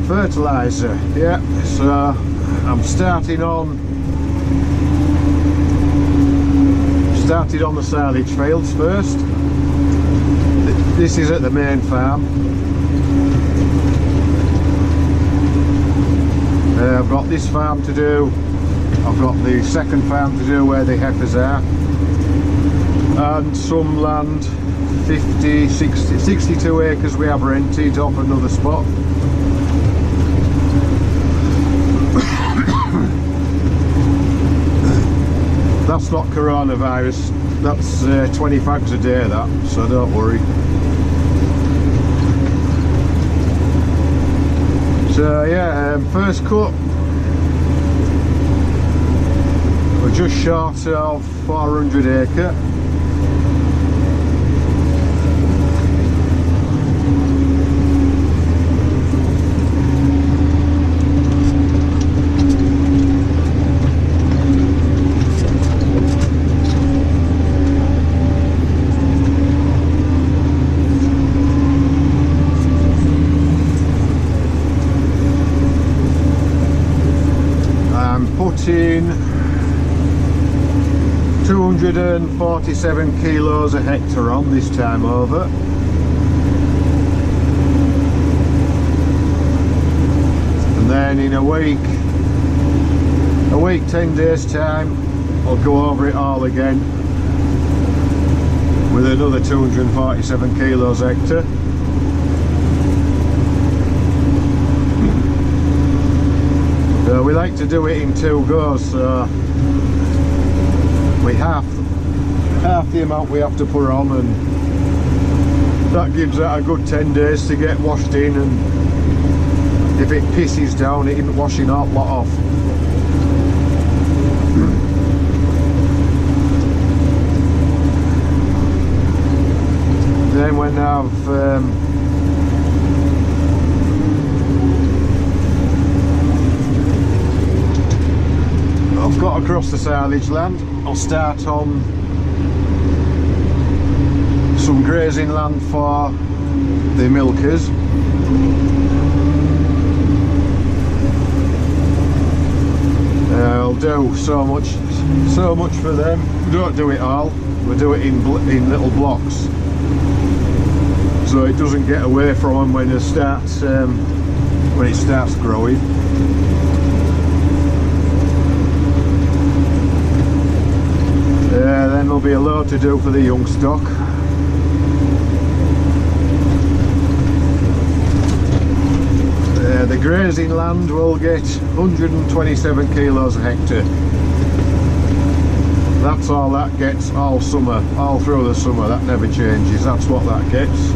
fertilizer. Yeah, so I'm started on the silage fields first. This is at the main farm. I've got this farm to do. I've got the second farm to do where the heifers are, and some land, 50, 60, 62 acres we have rented off another spot. That's not coronavirus, that's 20 fags a day, that, so don't worry. So yeah, first cut, we're just short of 400 acre. Putting 247 kilos a hectare on this time over. And then in a week, 10 days time, I'll go over it all again with another 247 kilos a hectare. We like to do it in 2 goes, so we half the amount we have to put on, and that gives it a good 10 days to get washed in, and if it pisses down it isn't washing all lot off. Then when I've got across the silage land, I'll start on some grazing land for the milkers. I'll do so much for them. We don't do it all, we do it in little blocks, so it doesn't get away from them when it starts growing. Then there'll be a load to do for the young stock. The grazing land will get 127 kilos a hectare. That's all that gets all summer, all through the summer. That never changes. That's what that gets.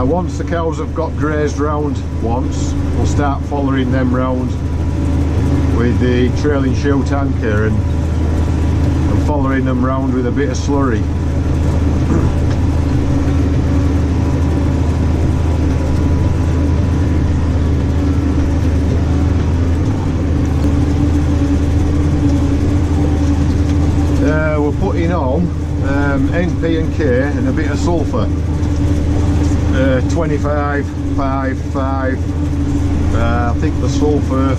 Once the cows have got grazed round once, we'll start following them round with the trailing chute anchor and following them round with a bit of slurry. We're putting on NP and K and a bit of sulphur. 25, 5, 5. I think the sulphur,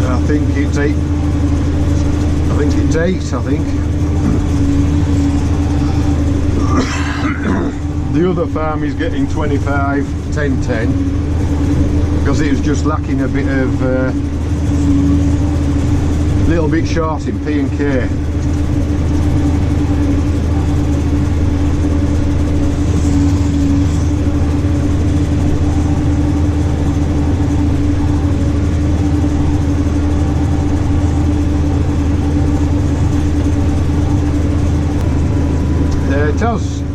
I think it's 8. The other farm is getting 25, 10, 10, because it was just lacking a bit of, little bit short in P and K.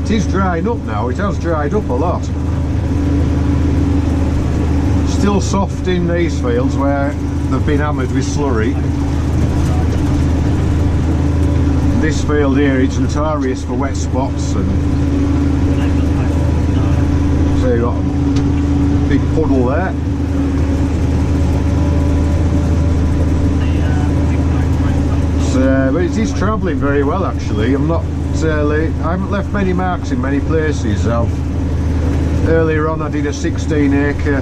It is drying up now, it has dried up a lot. Still soft in these fields where they've been hammered with slurry. This field here, it's notorious for wet spots, and so you've got a big puddle there. So, but it is travelling very well actually. I haven't left many marks in many places. I've Earlier on I did a 16 acre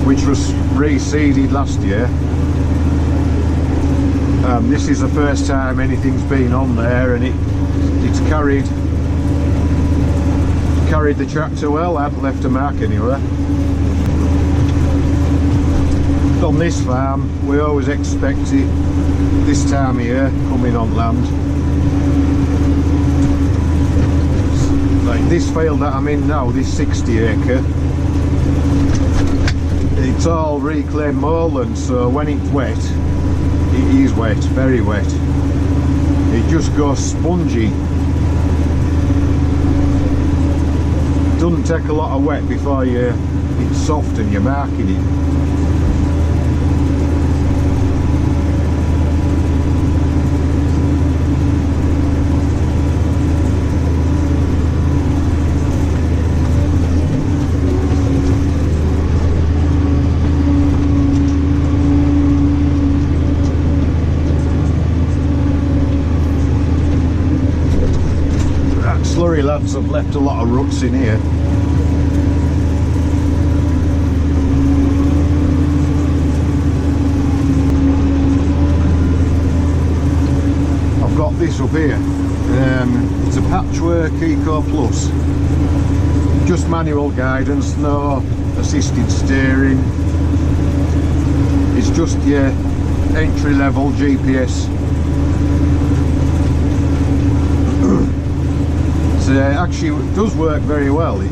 which was reseeded last year. This is the first time anything's been on there, and it's carried the tractor well. I haven't left a mark anywhere. On this farm we always expect it this time of year coming on land. Like this field that I'm in now, this 60 acre, it's all reclaimed moorland, so when it's wet, it is wet, very wet. It just goes spongy. Doesn't take a lot of wet before it's soft and you're marking it. Slurry lads have left a lot of ruts in here. I've got this up here. It's a Patchwork Eco Plus. Just manual guidance, no assisted steering. It's just your entry level GPS. Actually it does work very well. It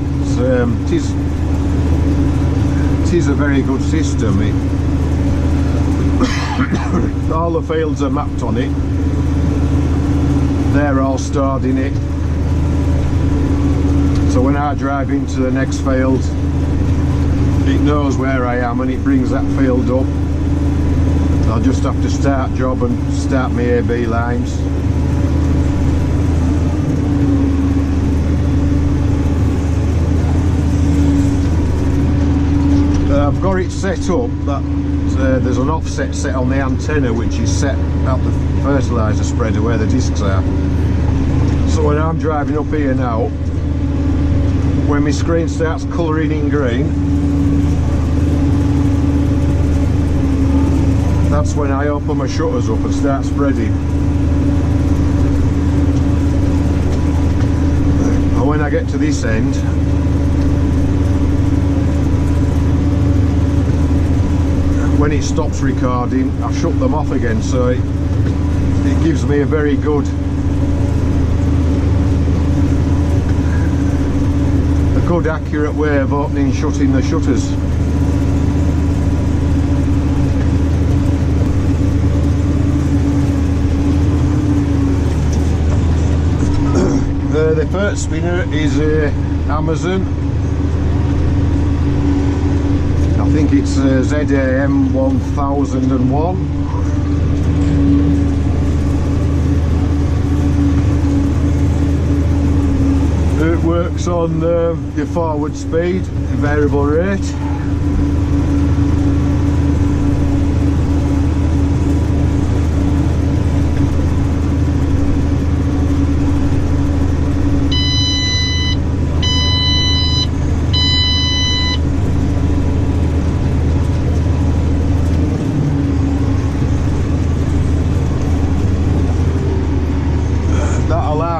is a very good system. All the fields are mapped on it. They're all stored in it. So when I drive into the next field, it knows where I am and it brings that field up. I'll just have to start job and start my AB lines. I've got it set up that there's an offset set on the antenna which is set at the fertiliser spreader where the discs are. So when I'm driving up here now, when my screen starts colouring in green, that's when I open my shutters up and start spreading. And when I get to this end, when it stops recording, I shut them off again, so it gives me a very good accurate way of opening and shutting the shutters. The first spinner is Amazon. I think it's ZAM 1001. It works on your forward speed, variable rate.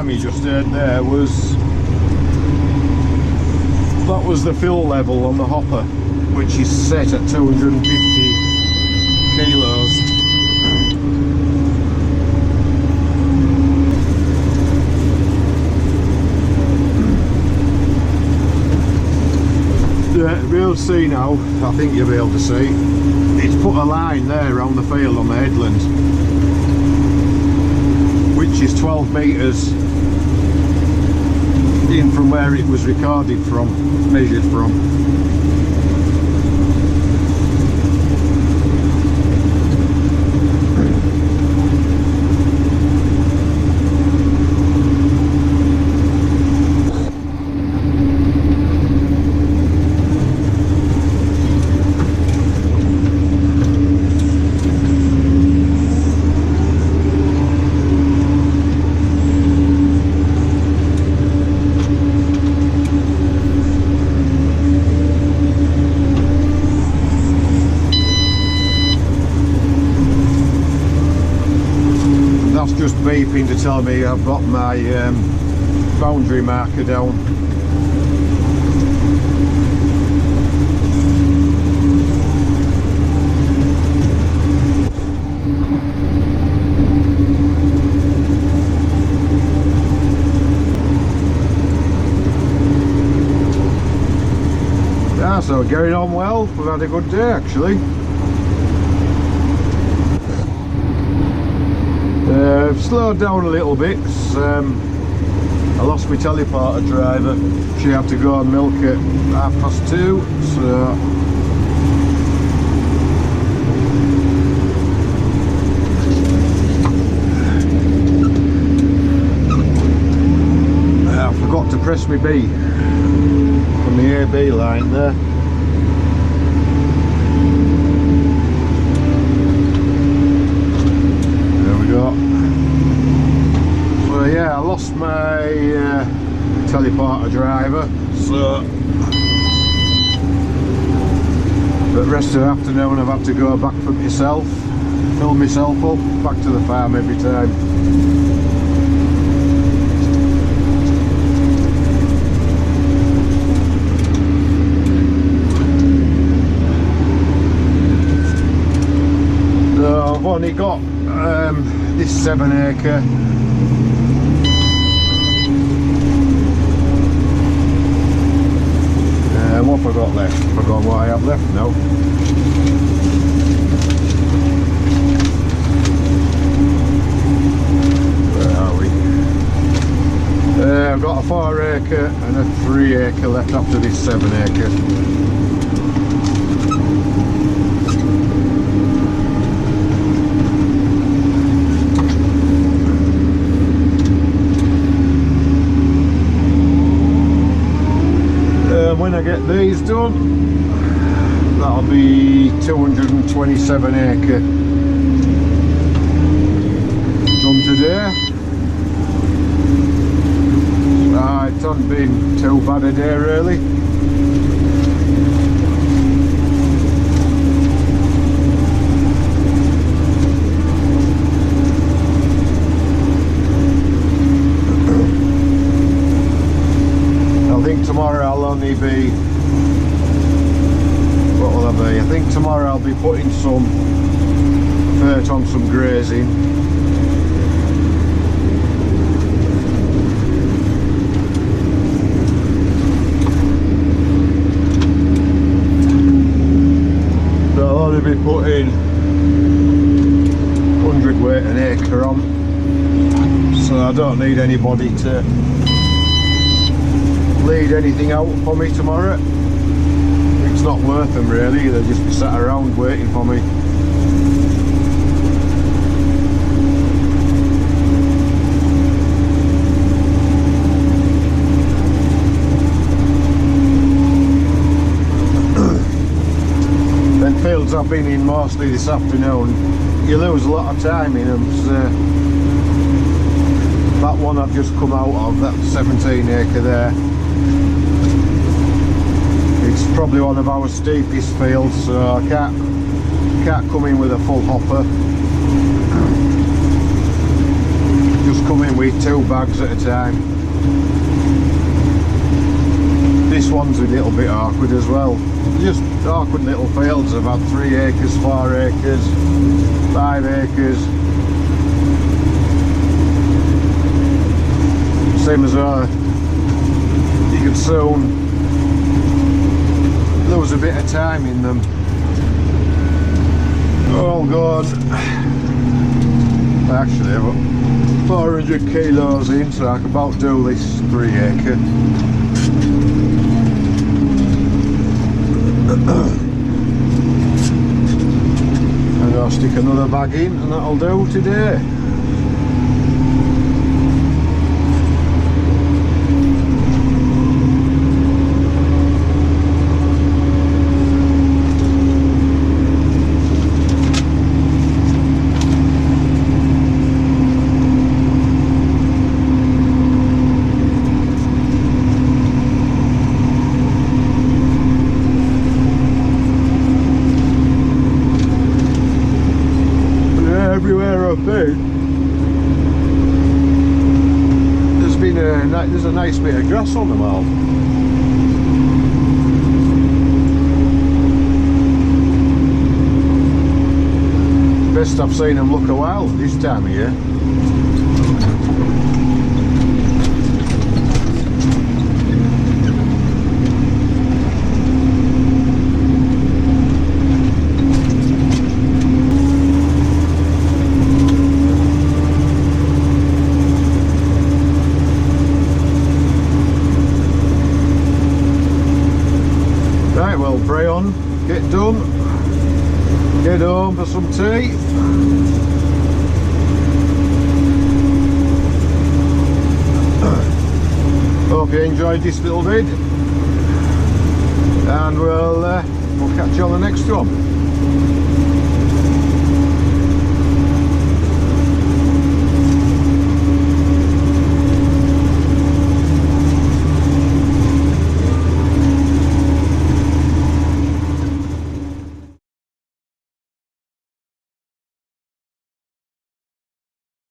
You just heard there was the fill level on the hopper, which is set at 250 kilos. We'll see now. I think you'll be able to see. It's put a line there around the field on the headland, which is 12 metres in from where it was recorded from, measured from. beeping to tell me I've got my boundary marker down. Yeah, so getting on well. We've had a good day actually. I've slowed down a little bit. I lost my teleporter driver. She had to go and milk at 2:30, so I forgot to press my B on the AB line there. So yeah, I lost my teleporter driver, so the rest of the afternoon I've had to go back for myself, fill myself up, back to the farm every time. So I've only got this 7 acre. What have I got left? I forgot what I have left now. Where are we? I've got a 4 acre and a 3 acre left after this 7 acre. When I get these done, that'll be 227 acre done today. It hasn't been too bad a day really. I think tomorrow I'll only be, what will I be? I think tomorrow I'll be putting some fert on some grazing. So I'll only be putting 100 weight an acre on, so I don't need anybody to lead anything out for me tomorrow. It's not worth them really, they'll just be sat around waiting for me. Then fields I've been in mostly this afternoon, you lose a lot of time in them. So that one I've just come out of, that 17 acre there, it's probably one of our steepest fields, so I can't come in with a full hopper. Just come in with 2 bags at a time. This one's a little bit awkward as well. Just awkward little fields. I've had 3 acres, 4 acres, 5 acres. Same as you can soon lose a bit of time in them. Oh god, actually I've got 400 kilos in, so I can about do this 3 acre. And I'll stick another bag in and that'll do today. Everywhere I've been, nice bit of grass on them all. Best I've seen them look a while this time of year. Right, well, pray on, get done, get home for some tea. Hope you enjoyed this little vid, and we'll catch you on the next one.